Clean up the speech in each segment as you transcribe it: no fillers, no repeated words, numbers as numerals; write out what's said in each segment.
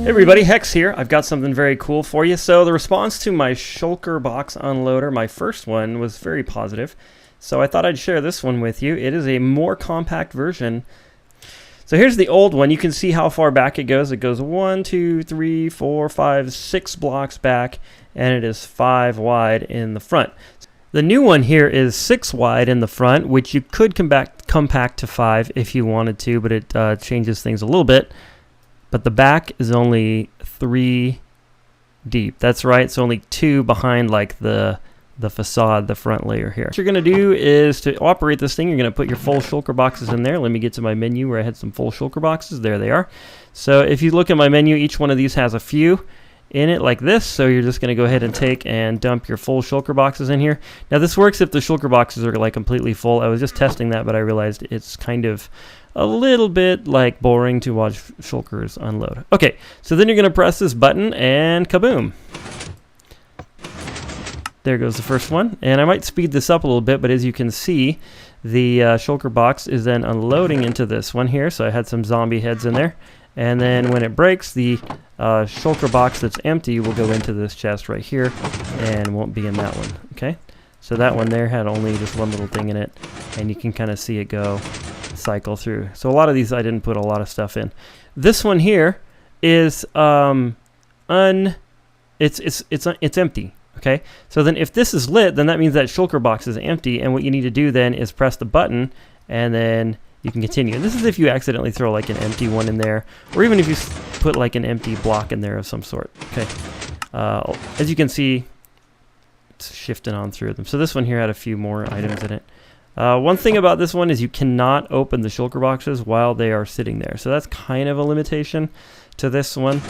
Hey everybody, Hex here. I've got something very cool for you. So the response to my Shulker box unloader, my first one, was very positive. So I thought I'd share this one with you. It is a more compact version. So here's the old one. You can see how far back it goes. It goes 1, 2, 3, 4, 5, 6 blocks back, and it is 5 wide in the front. The new one here is 6 wide in the front, which you could compact to 5 if you wanted to, but it changes things a little bit. But the back is only 3 deep. That's right, so only 2 behind like the facade, the front layer here. What you're gonna do is to operate this thing, you're gonna put your full Shulker boxes in there. Let me get to my menu where I had some full Shulker boxes. There they are. So if you look at my menu, each one of these has a few in it like this. So you're just gonna go ahead and take and dump your full Shulker boxes in here. Now this works if the Shulker boxes are like completely full. I was just testing that, but I realized it's kind of a little bit like boring to watch Shulkers unload. Okay, so then you're gonna press this button and kaboom. There goes the first one. And I might speed this up a little bit, but as you can see, the Shulker box is then unloading into this one here. So I had some zombie heads in there. And then when it breaks, the Shulker box that's empty will go into this chest right here and won't be in that one, okay? So that one there had only just one little thing in it, and you can kind of see it go cycle through. So a lot of these I didn't put a lot of stuff in. This one here is it's empty. Okay, so then if this is lit, then that means that Shulker box is empty, and what you need to do then is press the button, and then you can continue. And this is if you accidentally throw like an empty one in there, or even if you put like an empty block in there of some sort. Okay, as you can see, it's shifting on through them. So this one here had a few more items in it. One thing about this one is you cannot open the Shulker boxes while they are sitting there. So that's kind of a limitation to this one,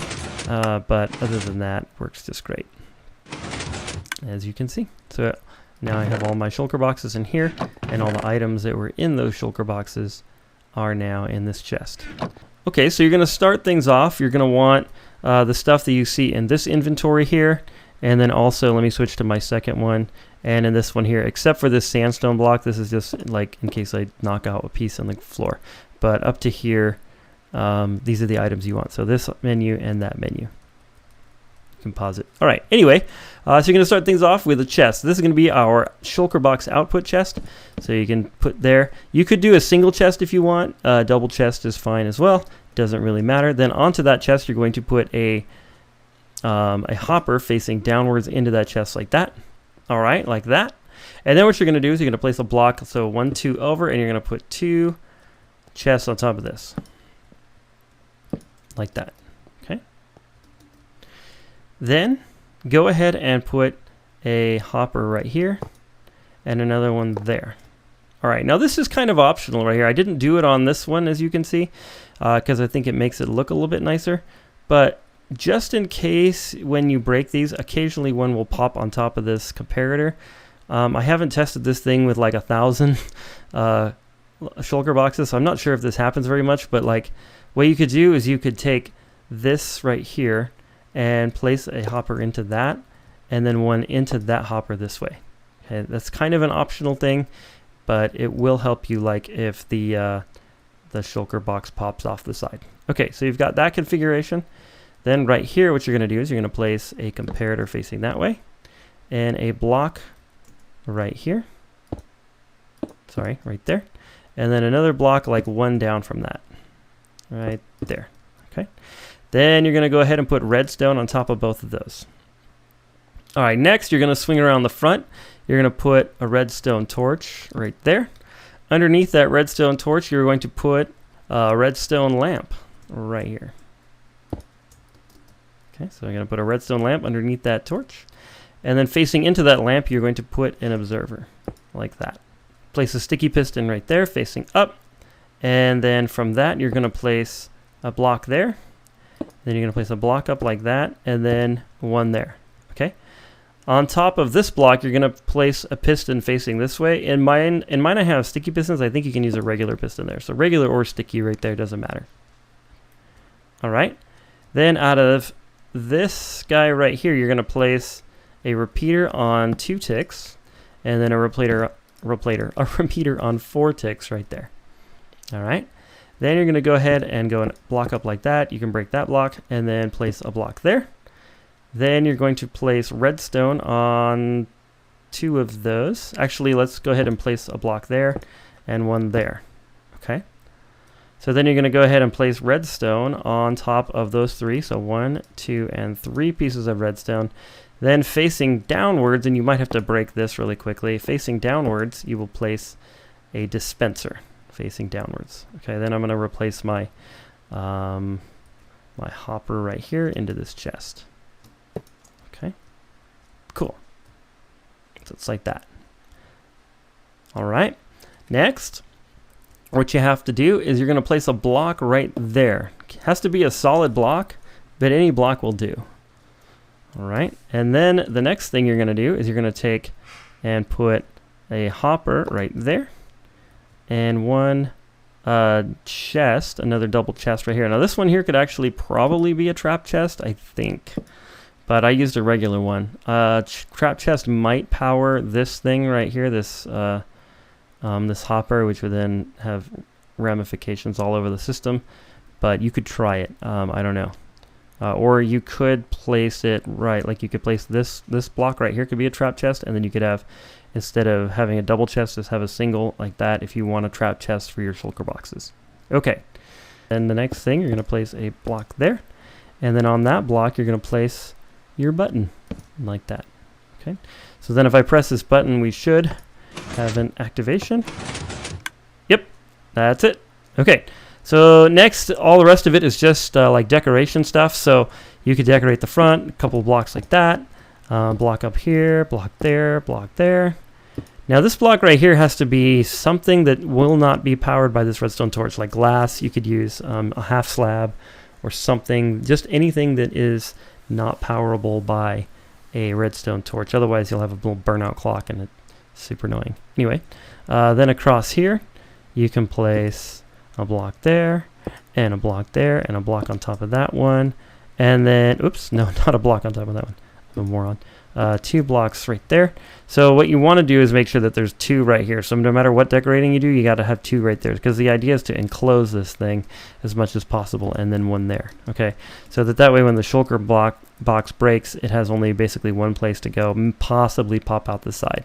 but other than that, works just great, as you can see. So now I have all my Shulker boxes in here, and all the items that were in those Shulker boxes are now in this chest. Okay, so you're going to start things off. You're going to want the stuff that you see in this inventory here, and then also, let me switch to my second one, and in this one here, except for this sandstone block, this is just like in case I knock out a piece on the floor. But up to here, these are the items you want. So this menu and that menu. You can pause it. All right, anyway, so you're going to start things off with a chest. This is going to be our Shulker box output chest. So you can put there. You could do a single chest if you want. Double chest is fine as well. Doesn't really matter. Then onto that chest, you're going to put a hopper facing downwards into that chest like that. All right, like that. And then what you're going to do is you're going to place a block, so 1, 2 over, and you're going to put 2 chests on top of this. Like that. Okay. Then go ahead and put a hopper right here and another one there. All right, now this is kind of optional right here. I didn't do it on this one, as you can see, because I think it makes it look a little bit nicer. But just in case when you break these, occasionally one will pop on top of this comparator. I haven't tested this thing with like 1,000 Shulker boxes, so I'm not sure if this happens very much, but like what you could do is you could take this right here and place a hopper into that, and then one into that hopper this way. Okay, that's kind of an optional thing, but it will help you like if the Shulker box pops off the side. Okay, so you've got that configuration. Then right here, what you're going to do is you're going to place a comparator facing that way, and a block right here. Sorry, right there. And then another block like one down from that. Right there. Okay. Then you're going to go ahead and put redstone on top of both of those. All right, next you're going to swing around the front. You're going to put a redstone torch right there. Underneath that redstone torch, you're going to put a redstone lamp right here. Okay, so I'm going to put a redstone lamp underneath that torch. And then facing into that lamp, you're going to put an observer like that. Place a sticky piston right there facing up. And then from that, you're going to place a block there. Then you're going to place a block up like that, and then one there. Okay. On top of this block, you're going to place a piston facing this way. In mine I have sticky pistons. I think you can use a regular piston there. So regular or sticky right there, doesn't matter. All right. Then out of this guy right here, you're going to place a repeater on 2 ticks, and then a repeater on 4 ticks right there. All right. Then you're going to go ahead and go and block up like that. You can break that block and then place a block there. Then you're going to place redstone on 2 of those. Actually, let's go ahead and place a block there and 1 there. Okay. So then you're going to go ahead and place redstone on top of those 3. So 1, 2, and 3 pieces of redstone. Then facing downwards, and you might have to break this really quickly, facing downwards, you will place a dispenser facing downwards. Okay, then I'm going to replace my my hopper right here into this chest. Okay, cool. So it's like that. All right, next, what you have to do is you're going to place a block right there. It has to be a solid block, but any block will do. All right, and then the next thing you're going to do is you're going to take and put a hopper right there, and 1 chest, another double chest right here. Now this one here could actually probably be a trap chest, I think, but I used a regular one. Trap chest might power this thing right here, this this hopper, which would then have ramifications all over the system, but you could try it. I don't know. Or you could place it right, like you could place this block right here could be a trap chest, and then you could have, instead of having a double chest, just have a single like that if you want a trap chest for your shulker boxes. Okay, then the next thing, you're going to place a block there, and then on that block you're going to place your button like that. Okay, so then if I press this button, we should have an activation. Yep, that's it. Okay. So next, all the rest of it is just like decoration stuff. So you could decorate the front, a couple of blocks like that, block up here, block there, block there. Now this block right here has to be something that will not be powered by this redstone torch, like glass. You could use a half slab or something, just anything that is not powerable by a redstone torch. Otherwise you'll have a little burnout clock and it's super annoying. Anyway, then across here, you can place a block there, and a block there, and a block on top of that one, and then, oops, no, not a block on top of that one. I'm a moron. 2 blocks right there. So what you want to do is make sure that there's 2 right here. So no matter what decorating you do, you got to have 2 right there, because the idea is to enclose this thing as much as possible, and then 1 there. Okay, so that way when the shulker box breaks, it has only basically 1 place to go, possibly pop out the side,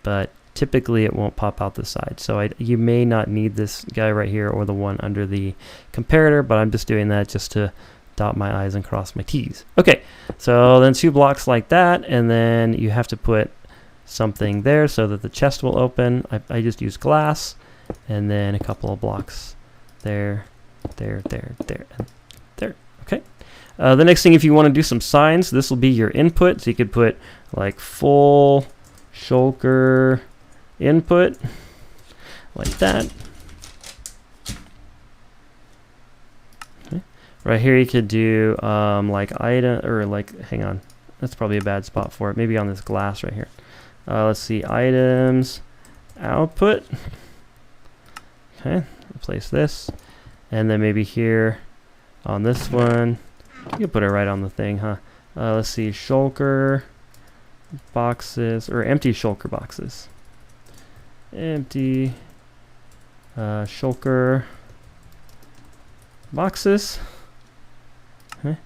but typically it won't pop out the side. So you may not need this guy right here or the one under the comparator, but I'm just doing that just to dot my I's and cross my T's. Okay, so then 2 blocks like that, and then you have to put something there so that the chest will open. I just use glass, and then a couple of blocks there, there, there, there, and there. Okay. The next thing, if you want to do some signs, this will be your input. So you could put like full shulker input like that. Okay. Right here you could do like item, or like, hang on, that's probably a bad spot for it, maybe on this glass right here. Let's see, items output. Okay, replace this, and then maybe here on this one you can put it right on the thing, huh? Let's see, shulker boxes, or empty shulker boxes. Empty shulker boxes. Okay.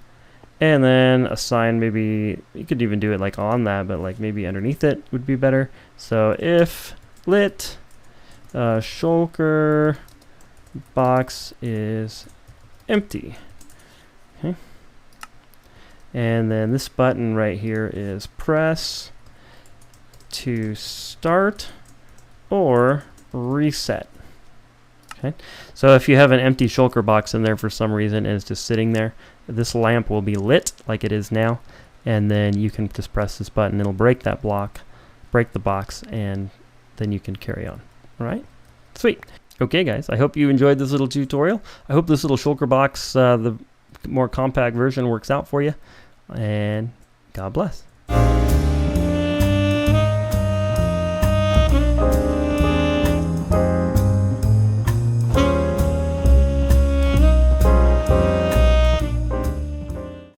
And then a sign, maybe you could even do it like on that, but like maybe underneath it would be better. So if lit shulker box is empty. Okay. And then this button right here is press to start or reset. Okay, so if you have an empty shulker box in there for some reason and it's just sitting there, this lamp will be lit like it is now, and then you can just press this button. It'll break that block, break the box, and then you can carry on. All right, sweet. Okay guys, I hope you enjoyed this little tutorial. I hope this little shulker box, the more compact version, works out for you, and God bless.